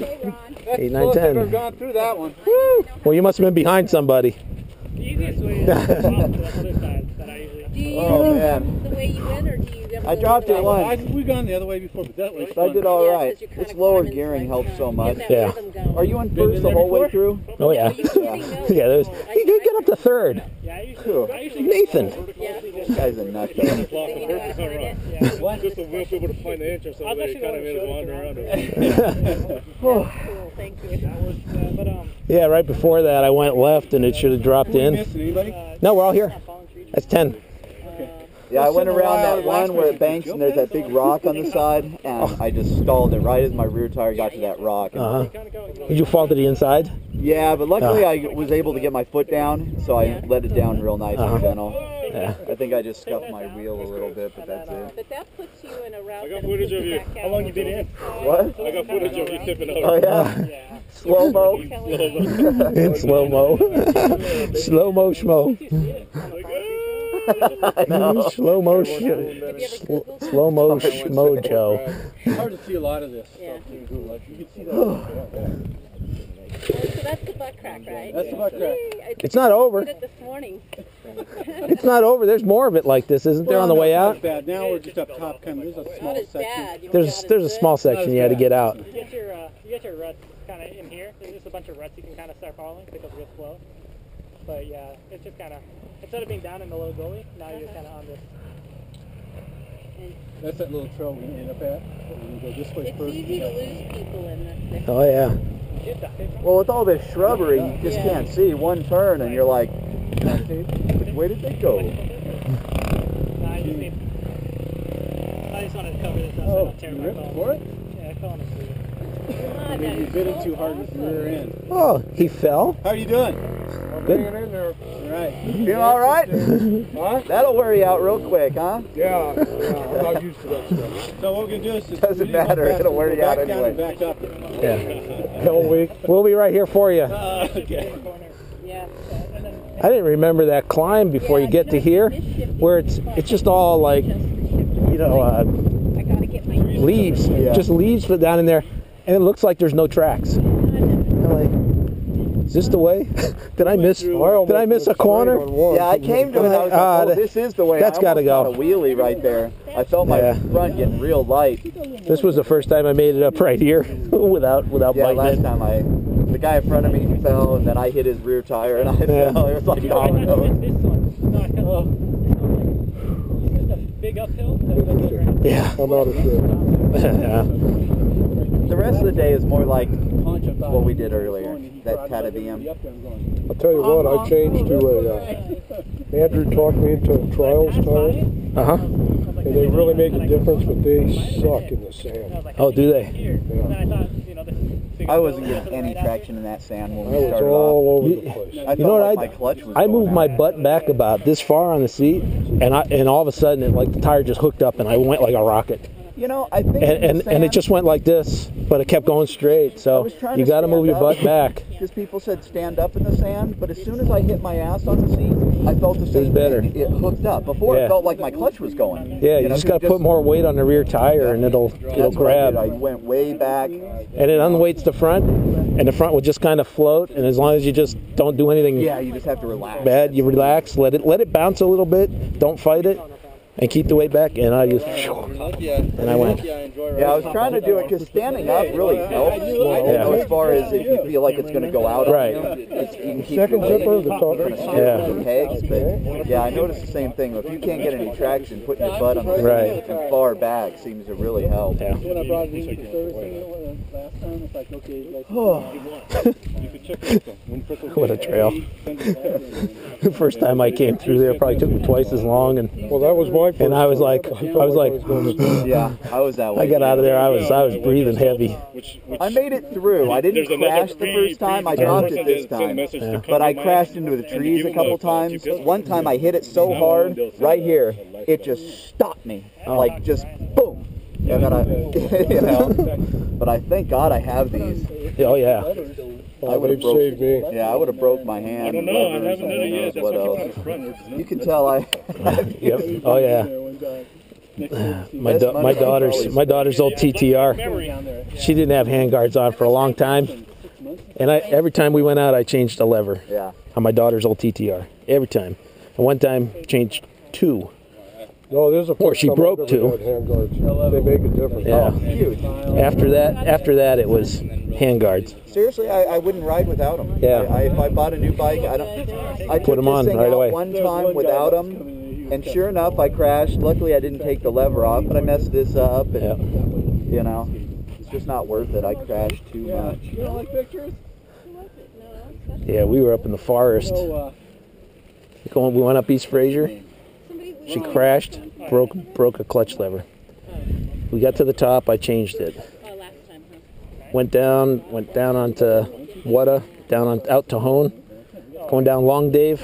Okay, Ron. 8, 9, 10. I've gone through that one. Woo! Well, you must have been behind somebody. The easiest way is off to the other side that I usually. Do you Oh, man. the way you went, or do you ever I go dropped the it other way? once. We've gone the other way before, but that was But I did all Yeah, right. 'cause you're kinda This lower climbing, gearing like, helps so get much. that Yeah. rhythm going. Are you in Been first in the there whole way before? through? Oh, yeah. Are you kidding? No. Yeah, there's, you can get up to third. Yeah, I Cool. usually Nathan. Yeah. This guy's a nut. Then you know how to find it. Yeah. Just to be able to find the entrance so I was they actually kind of going made to us show wander it around. around. Cool, thank you. That was, but Yeah, right before that, I went left and it should have dropped in. Anybody? No, we're all here. That's 10. Yeah, I went around that one where it banks and there's that big rock on the side, and I just stalled it right as my rear tire got to that rock. And Uh-huh. Did you fall to the inside? yeah, but luckily I was able to get my foot down, so I let it down real nice and gentle. Yeah. I think I just scuffed my wheel a little bit, but that's it. But that puts you in a route. I got that'll footage put of you. back How out. long you been in? What? I got footage of you tipping over. Oh yeah, yeah. slow-mo. In slow-mo. Slow-mo schmo. I know. Slow-mo Have you ever Googled? slow-mo schmojo. It's hard to see a lot of this Yeah. stuff. You can see that. So that's the butt crack, right? That's the butt crack. Yay, I It's not over. did it this morning. It's not over. There's more of it like this, isn't there, on the way out? Bad. Now we're just up top, kind of. There's a Not small as section. bad. There's a small section you had to get out. You get your ruts kind of in here. There's just a bunch of ruts you can kind of start following because it goes slow. But yeah, it's just kind of, instead of being down in the low gully, now you're kind of on this. That's that little trail we ended up at. We go this way It's first. easy to lose people in this. Oh, yeah. Well, with all this shrubbery, you just can't see one turn, and you're like, which way did they go? I just wanted to cover this up so I Oh, don't tear you my ripped phone. for it? Yeah, I fell on the street. I mean, you bit it too hard with the rear end. Oh, he fell? How are you doing? Good. Hanging in there. All right. You all right? Huh? That'll wear you out real quick, huh? Yeah. I'm not used to that stuff. So what we're going to do is... Doesn't matter, it'll wear you out back down anyway. and back up. Yeah. Whole week. We'll be right here for you. Okay. Yeah. I didn't remember that climb before you get to here, where it's just all like, you know, I gotta get my leaves, just leaves put down in there, and it looks like there's no tracks. I'm like, is this the way? Did I miss a corner? Yeah, I came to it and I was like, oh, this is the way. That's I gotta almost go. got a wheelie right there. I felt my front getting real light. This was the first time I made it up right here without Yeah, biting last it. time the guy in front of me fell, and then I hit his rear tire, and I fell. It was like dominoes. This one. No, I fell. It's a big uphill. Yeah. I'm out of shit. Yeah. The rest of the day is more like what we did earlier, that Tatavium. I'll tell you what, I changed to Andrew talked me into a trials tire, Uh-huh. and they really make a difference, but they suck in the sand. Oh, do they? I wasn't getting any traction in that sand when I we was started all off. over the place. I You know felt what, like my clutch was I going moved my out. butt back about this far on the seat, and all of a sudden, it, like the tire just hooked up, and I went like a rocket. You know, I think And it just went like this, but it kept going strrait. So was trying you to got to move your stand butt up. back. because people said stand up in the sand, but as soon as I hit my ass on the seat, I felt the same better. thing. It hooked up. Before Yeah. it felt like my clutch was going. Yeah, you just got to put more weight on the rear tire, and it'll That's what I grab. did. I went way back. And it unweights the front, and the front will just kind of float. And as long as you just don't do anything Yeah, you just have to relax. bad, you relax, let it bounce a little bit. Don't fight it, and keep the weight back. And I just and I went. Yeah, I was trying to do it because standing up really helps. As far as if you feel like it's going to go out. Right. On you, you can keep Second your zipper, weight the top. kind of steering the pegs. But yeah, I noticed the same thing. If you can't get any traction, putting your butt on the Right. seat and far back seems to really help. Yeah. When I brought it into servicing last time, it's like, okay, like, you could check it out. What a trail. The first time I came through there probably took me twice as long, and Well, that was my first I was time. like, Yeah, I was that way. I got out of there. I was breathing heavy. I made it through. I didn't crash the first time. I dropped it this time. But I crashed into the trees a couple times. One time I hit it so hard, right here, it just stopped me. Like just boom. And then but I thank God I have these. Oh yeah. I would have They've saved me. Yeah, I would have broke my hand. I don't know. I levers, haven't and done it who yet. knows That's what why I else. keep on the front. You can tell I. Yep. Oh yeah. My daughter's old TTR. She didn't have handguards on for a long time, and every time we went out, I changed the lever. Yeah. On my daughter's old TTR every time. And one time changed 2. No, there's a Or she broke 2. Handguards. They make a difference. Yeah. Huge. After that, it was handguards. Seriously, I wouldn't ride without them. Yeah. If I bought a new bike, I Put 'em on this thing right out away. one time without them, and sure enough, I crashed. Luckily, I didn't take the lever off, but I messed this up, and Yeah. you know, it's just not worth it. I crashed too much. You don't like pictures? Yeah, we were up in the forest. We went up East Fraser. She crashed, broke a clutch lever. We got to the top. I changed it. Oh, last time, huh? Went down onto Wada, out to Hone, going down Long Dave.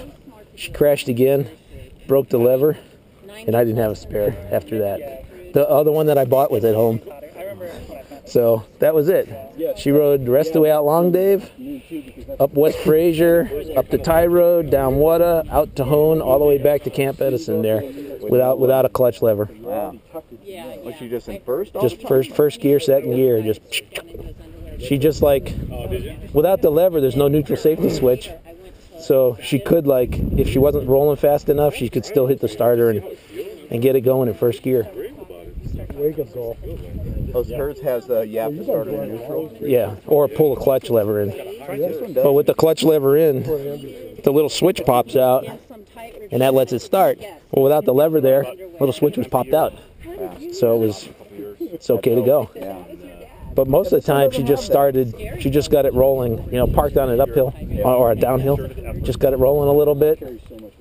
She crashed again, broke the lever, and I didn't have a spare after that. The other one that I bought was at home. So that was it. She rode the rest of the way out Long Dave, up West Fraser, up the Ty Road, down Wada, out to Hone, all the way back to Camp Edison there, without a clutch lever. Wow. Yeah. Was she just in first? All Just the time? first gear, second gear, just. She just like, without the lever, there's no neutral safety switch. So she could, like, if she wasn't rolling fast enough, she could still hit the starter and get it going in first gear. Wake up, go. Hers has the yap starter in neutral. Yeah, or pull the clutch lever in. This one does. But with the clutch lever in, the little switch pops out, and that lets it start. Well, without the lever there, little switch was popped out. So it's okay to go. Yeah. But most of the time, she just got it rolling, parked on an uphill or a downhill, just got it rolling a little bit,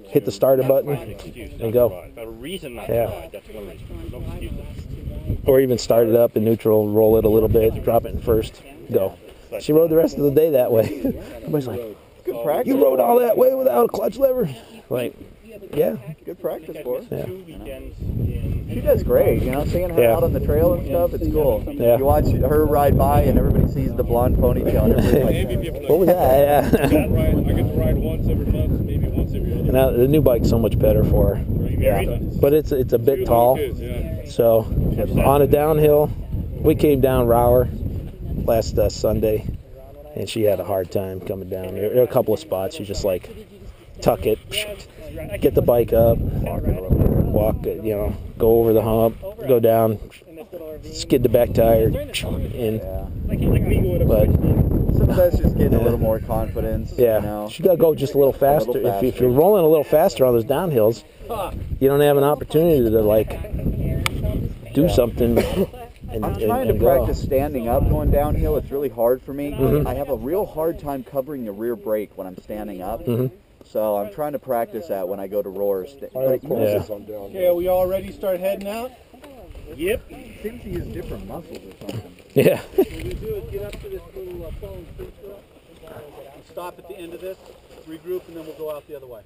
hit the starter button, and go. Yeah. Or even start it up in neutral, roll it a little bit, drop it in first, go. She rode the rest of the day that way. Everybody's like, Good practice. "You rode all that way without a clutch lever?" Like, yeah. Good practice for her. Yeah. She does great, seeing her Yeah. out on the trail and stuff, it's cool. Yeah. You watch her ride by and everybody sees the blonde ponytail and everybody's like, What was that? I get to ride once every month, maybe once every other. Now, the new bike's so much better for her. yeah. But it's a bit tall. Yeah. So on a downhill, we came down Rower last Sunday, and she had a hard time coming down. There were a couple of spots. You just like tuck it, get the bike up, walk, go over the hump, go down, skid the back tire, in. But Some of us just getting a little more confidence. yeah, she got to go just a little faster. If you're rolling a little faster on those downhills, you don't have an opportunity to like do something. And, I'm trying and to go. practice standing up going downhill. It's really hard for me. I have a real hard time covering the rear brake when I'm standing up. So I'm trying to practice that when I go to roars. But Okay, are we all ready to start heading out? Yep. it seems to use different muscles or something. Yeah. What we do is get up to this little phone food truck, stop at the end of this, regroup, and then we'll go out the other way.